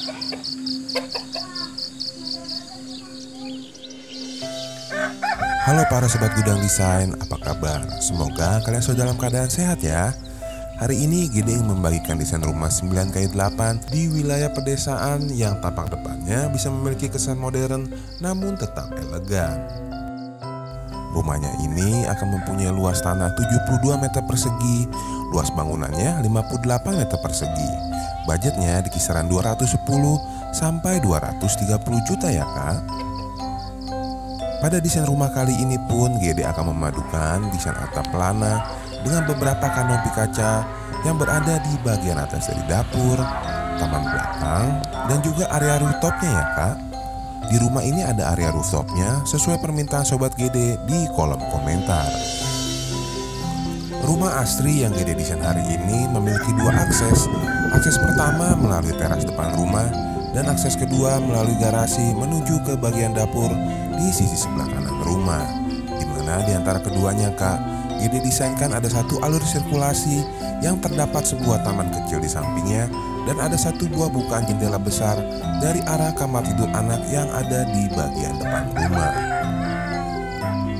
Halo para sobat gudang desain, apa kabar? Semoga kalian sudah dalam keadaan sehat ya. Hari ini Gede ingin membagikan desain rumah 9x8 di wilayah pedesaan yang tampak depannya bisa memiliki kesan modern namun tetap elegan. Rumahnya ini akan mempunyai luas tanah 72 meter persegi, luas bangunannya 58 meter persegi. Budgetnya di kisaran 210 sampai 230 juta ya kak. Pada desain rumah kali ini pun Gede akan memadukan desain atap pelana dengan beberapa kanopi kaca yang berada di bagian atas dari dapur, taman belakang, dan juga area rooftopnya ya kak. Di rumah ini ada area rooftopnya sesuai permintaan sobat Gede di kolom komentar. Rumah asri yang Gede desain hari ini memiliki dua akses. Akses pertama melalui teras depan rumah dan akses kedua melalui garasi menuju ke bagian dapur di sisi sebelah kanan rumah. Dimana di antara keduanya kak, Gede desainkan ada satu alur sirkulasi yang terdapat sebuah taman kecil di sampingnya dan ada satu buah bukaan jendela besar dari arah kamar tidur anak yang ada di bagian depan rumah.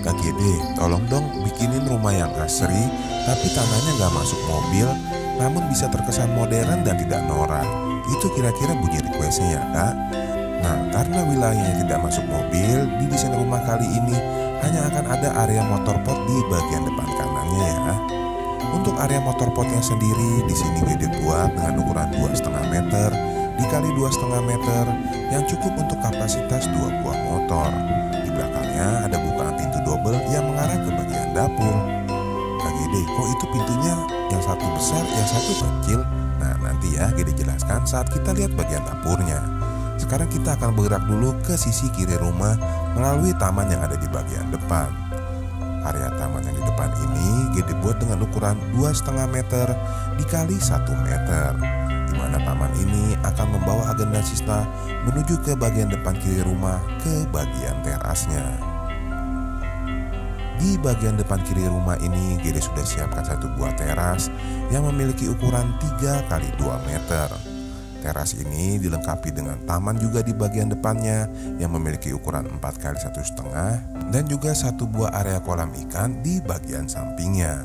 Kak Gede, tolong dong bikinin rumah yang asri tapi tanahnya gak masuk mobil namun bisa terkesan modern dan tidak norak. Itu kira-kira bunyi requestnya ya kak. Nah, karena wilayahnya tidak masuk mobil, di desain rumah kali ini hanya akan ada area motorpot di bagian depan kanannya ya. Untuk area motorpotnya sendiri di sini Gede buat dengan ukuran 2,5 meter dikali 2,5 meter yang cukup untuk kapasitas 2 buah motor. Di belakangnya ada bukaan pintu double yang mengarah ke bagian dapur. Kak Gede, kok itu pintunya yang satu besar, yang satu kecil? Nah, nanti ya Gede jelaskan saat kita lihat bagian dapurnya. Sekarang kita akan bergerak dulu ke sisi kiri rumah melalui taman yang ada di bagian depan. Area taman yang di depan ini Gede buat dengan ukuran 2,5 meter dikali 1 meter, di mana taman ini akan membawa agenda sista menuju ke bagian depan kiri rumah ke bagian terasnya. Di bagian depan kiri rumah ini Gede sudah siapkan satu buah teras yang memiliki ukuran 3 kali 2 meter. Teras ini dilengkapi dengan taman juga di bagian depannya yang memiliki ukuran 4 kali 1,5 dan juga satu buah area kolam ikan di bagian sampingnya.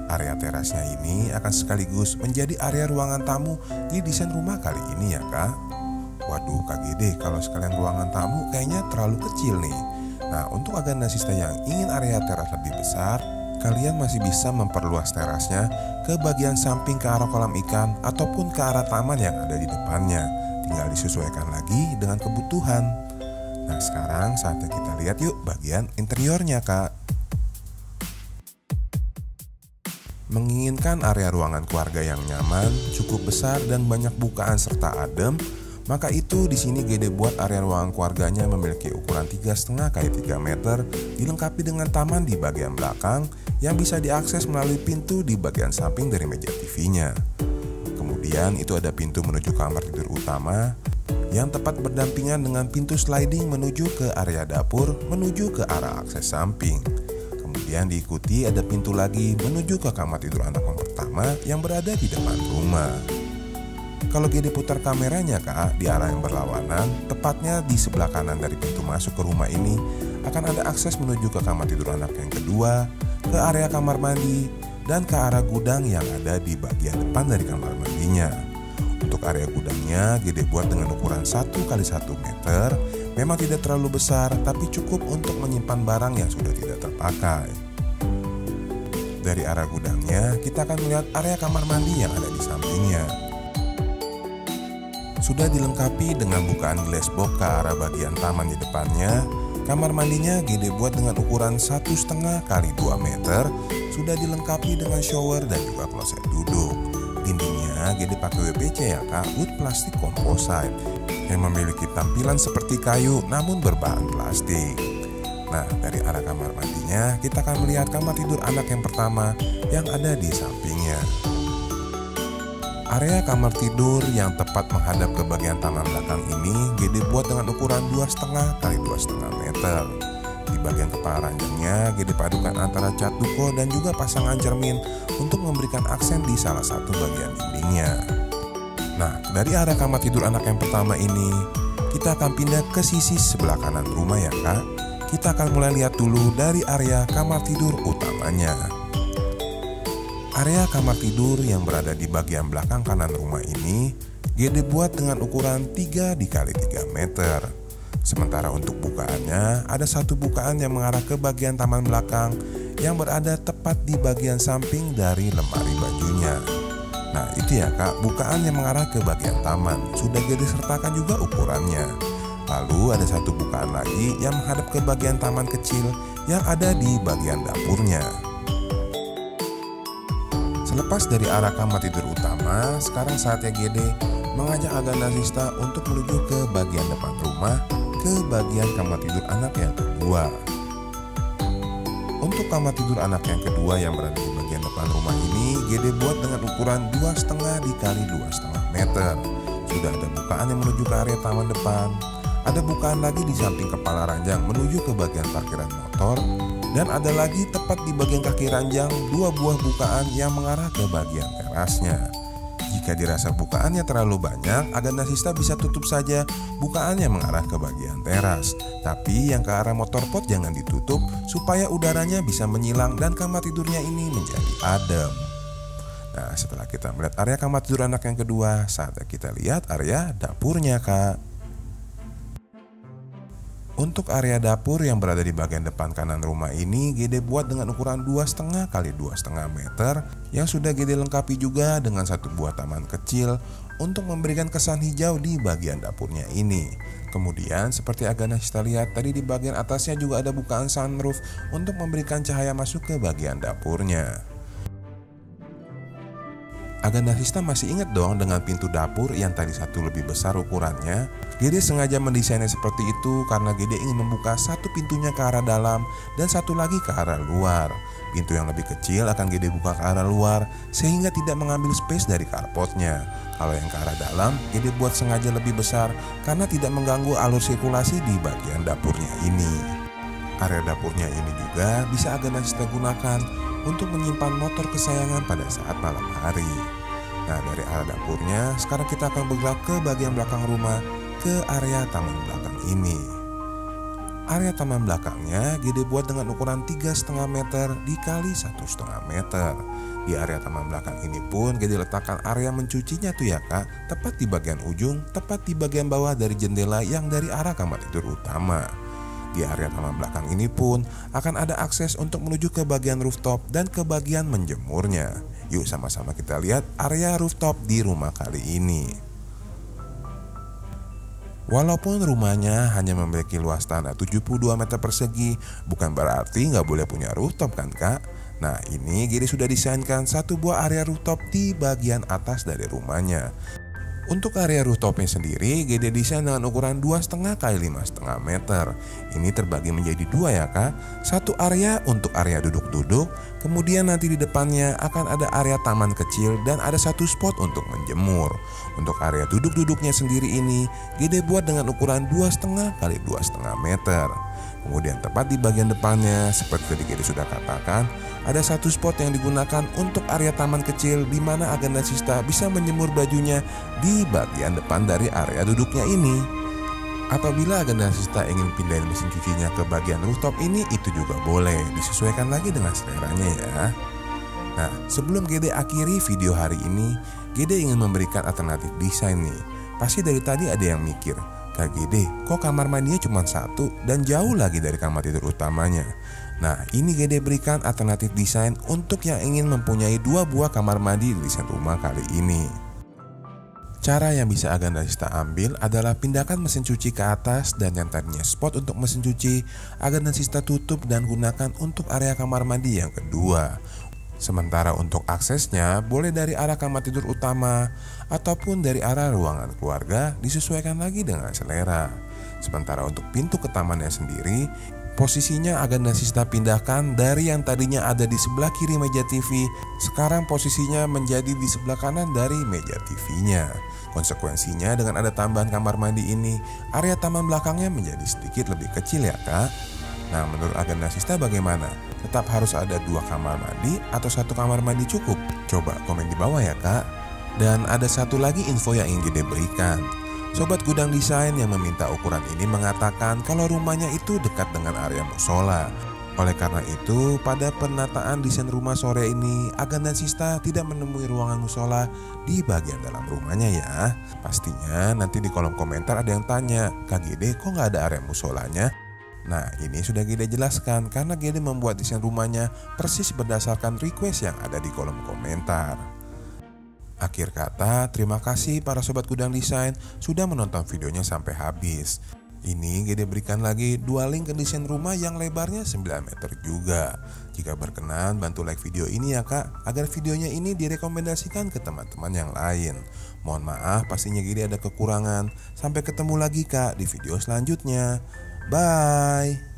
Area terasnya ini akan sekaligus menjadi area ruangan tamu di desain rumah kali ini ya kak. Waduh Kak Gede, kalau sekalian ruangan tamu kayaknya terlalu kecil nih. Nah, untuk agenda sista yang ingin area teras lebih besar, kalian masih bisa memperluas terasnya ke bagian samping ke arah kolam ikan ataupun ke arah taman yang ada di depannya. Tinggal disesuaikan lagi dengan kebutuhan. Nah, sekarang saatnya kita lihat yuk bagian interiornya kak. Menginginkan area ruangan keluarga yang nyaman, cukup besar dan banyak bukaan serta adem, maka itu di sini Gede buat area ruangan keluarganya memiliki ukuran 3,5 kali 3 meter dilengkapi dengan taman di bagian belakang yang bisa diakses melalui pintu di bagian samping dari meja TV-nya. Kemudian itu ada pintu menuju kamar tidur utama yang tepat berdampingan dengan pintu sliding menuju ke area dapur menuju ke arah akses samping. Kemudian diikuti ada pintu lagi menuju ke kamar tidur anak yang pertama yang berada di depan rumah. Kalau Gede putar kameranya kak di arah yang berlawanan, tepatnya di sebelah kanan dari pintu masuk ke rumah ini akan ada akses menuju ke kamar tidur anak yang kedua, ke area kamar mandi, dan ke arah gudang yang ada di bagian depan dari kamar mandinya. Untuk area gudangnya Gede buat dengan ukuran 1 kali 1 meter, memang tidak terlalu besar tapi cukup untuk menyimpan barang yang sudah tidak terpakai. Dari arah gudangnya kita akan melihat area kamar mandi yang ada di sampingnya. Sudah dilengkapi dengan bukaan glass box ke arah bagian taman di depannya. Kamar mandinya Gede buat dengan ukuran 1,5 kali 2 meter. Sudah dilengkapi dengan shower dan juga kloset duduk. Dindingnya Gede pakai WPC ya kak, wood plastik composite yang memiliki tampilan seperti kayu namun berbahan plastik. Nah, dari arah kamar mandinya kita akan melihat kamar tidur anak yang pertama yang ada di sampingnya. Area kamar tidur yang tepat menghadap ke bagian taman belakang ini Gede buat dengan ukuran 2,5 kali 2,5 meter. Di bagian kepala ranjangnya Gede padukan antara cat duko dan juga pasangan cermin untuk memberikan aksen di salah satu bagian dindingnya. Nah, dari arah kamar tidur anak yang pertama ini, kita akan pindah ke sisi sebelah kanan rumah ya kak. Kita akan mulai lihat dulu dari area kamar tidur utamanya. Area kamar tidur yang berada di bagian belakang kanan rumah ini GD buat dengan ukuran 3 x 3 meter. Sementara untuk bukaannya, ada satu bukaan yang mengarah ke bagian taman belakang yang berada tepat di bagian samping dari lemari bajunya. Nah itu ya kak, bukaan yang mengarah ke bagian taman. Sudah GD sertakan juga ukurannya. Lalu ada satu bukaan lagi yang menghadap ke bagian taman kecil yang ada di bagian dapurnya. Selepas dari arah kamar tidur utama, sekarang saatnya GD mengajak Aganda Sista untuk menuju ke bagian depan rumah, ke bagian kamar tidur anak yang kedua. Untuk kamar tidur anak yang kedua yang berada di bagian depan rumah ini, GD buat dengan ukuran 2,5 x 2,5 meter. Sudah ada bukaan yang menuju ke area taman depan. Ada bukaan lagi di samping kepala ranjang menuju ke bagian parkiran motor. Dan ada lagi tepat di bagian kaki ranjang 2 buah bukaan yang mengarah ke bagian terasnya. Jika dirasa bukaannya terlalu banyak, Aganda Sista bisa tutup saja bukaan yang mengarah ke bagian teras. Tapi yang ke arah motor pot jangan ditutup supaya udaranya bisa menyilang dan kamar tidurnya ini menjadi adem. Nah setelah kita melihat area kamar tidur anak yang kedua, saatnya kita lihat area dapurnya kak. Untuk area dapur yang berada di bagian depan kanan rumah ini GD buat dengan ukuran 2,5 x 2,5 meter yang sudah GD lengkapi juga dengan satu buah taman kecil untuk memberikan kesan hijau di bagian dapurnya ini. Kemudian seperti Aganda Sista lihat tadi di bagian atasnya juga ada bukaan sunroof untuk memberikan cahaya masuk ke bagian dapurnya. Aganda Sista masih ingat dong dengan pintu dapur yang tadi satu lebih besar ukurannya. GD sengaja mendesainnya seperti itu karena GD ingin membuka satu pintunya ke arah dalam dan satu lagi ke arah luar. Pintu yang lebih kecil akan GD buka ke arah luar sehingga tidak mengambil space dari carportnya. Kalau yang ke arah dalam GD buat sengaja lebih besar karena tidak mengganggu alur sirkulasi di bagian dapurnya ini. Area dapurnya ini juga bisa Aganda Sista gunakan untuk menyimpan motor kesayangan pada saat malam hari. Nah dari arah dapurnya sekarang kita akan bergerak ke bagian belakang rumah, ke area taman belakang ini. Area taman belakangnya GD buat dengan ukuran 3,5 meter dikali 1,5 meter. Di area taman belakang ini pun GD letakkan area mencucinya tuh ya kak, tepat di bagian ujung, tepat di bagian bawah dari jendela yang dari arah kamar tidur utama. Di area taman belakang ini pun akan ada akses untuk menuju ke bagian rooftop dan ke bagian menjemurnya. Yuk sama-sama kita lihat area rooftop di rumah kali ini. Walaupun rumahnya hanya memiliki luas tanah 72 meter persegi, bukan berarti nggak boleh punya rooftop kan kak? Nah ini GD sudah desainkan satu buah area rooftop di bagian atas dari rumahnya. Untuk area rooftopnya sendiri GD desain dengan ukuran 2,5 x 5,5 meter. Ini terbagi menjadi dua ya kak. Satu area untuk area duduk-duduk, kemudian nanti di depannya akan ada area taman kecil dan ada satu spot untuk menjemur. Untuk area duduk-duduknya sendiri ini GD buat dengan ukuran 2,5 x 2,5 meter. Kemudian tepat di bagian depannya seperti tadi GD sudah katakan, ada satu spot yang digunakan untuk area taman kecil di mana Aganda Sista bisa menjemur bajunya di bagian depan dari area duduknya ini. Apabila Aganda Sista ingin pindahin mesin cucinya ke bagian rooftop ini, itu juga boleh, disesuaikan lagi dengan seleranya ya. Nah, sebelum GD akhiri video hari ini, GD ingin memberikan alternatif desain nih. Pasti dari tadi ada yang mikir, Kak GD, kok kamar mandinya cuma satu dan jauh lagi dari kamar tidur utamanya. Nah ini GD berikan alternatif desain untuk yang ingin mempunyai dua buah kamar mandi di desain rumah kali ini. Cara yang bisa Aganda Sista ambil adalah pindahkan mesin cuci ke atas dan yang tadinya spot untuk mesin cuci Aganda Sista tutup dan gunakan untuk area kamar mandi yang kedua. Sementara untuk aksesnya boleh dari arah kamar tidur utama ataupun dari arah ruangan keluarga, disesuaikan lagi dengan selera. Sementara untuk pintu ke tamannya sendiri, posisinya Aganda Sista pindahkan dari yang tadinya ada di sebelah kiri meja TV, sekarang posisinya menjadi di sebelah kanan dari meja TV-nya. Konsekuensinya dengan ada tambahan kamar mandi ini, area taman belakangnya menjadi sedikit lebih kecil ya kak. Nah menurut Aganda Sista bagaimana? Tetap harus ada dua kamar mandi atau satu kamar mandi cukup? Coba komen di bawah ya kak. Dan ada satu lagi info yang ingin Gede berikan. Sobat Gudang Desain yang meminta ukuran ini mengatakan kalau rumahnya itu dekat dengan area musola. Oleh karena itu, pada penataan desain rumah sore ini, Agan dan Sista tidak menemui ruangan musola di bagian dalam rumahnya ya. Pastinya nanti di kolom komentar ada yang tanya, Kak Gede kok nggak ada area musolanya? Nah, ini sudah Gede jelaskan karena Gede membuat desain rumahnya persis berdasarkan request yang ada di kolom komentar. Akhir kata, terima kasih para Sobat Gudang Desain sudah menonton videonya sampai habis. Ini Gede berikan lagi 2 link ke desain rumah yang lebarnya 9 meter juga. Jika berkenan bantu like video ini ya kak, agar videonya ini direkomendasikan ke teman-teman yang lain. Mohon maaf pastinya Gede ada kekurangan. Sampai ketemu lagi kak di video selanjutnya. Bye.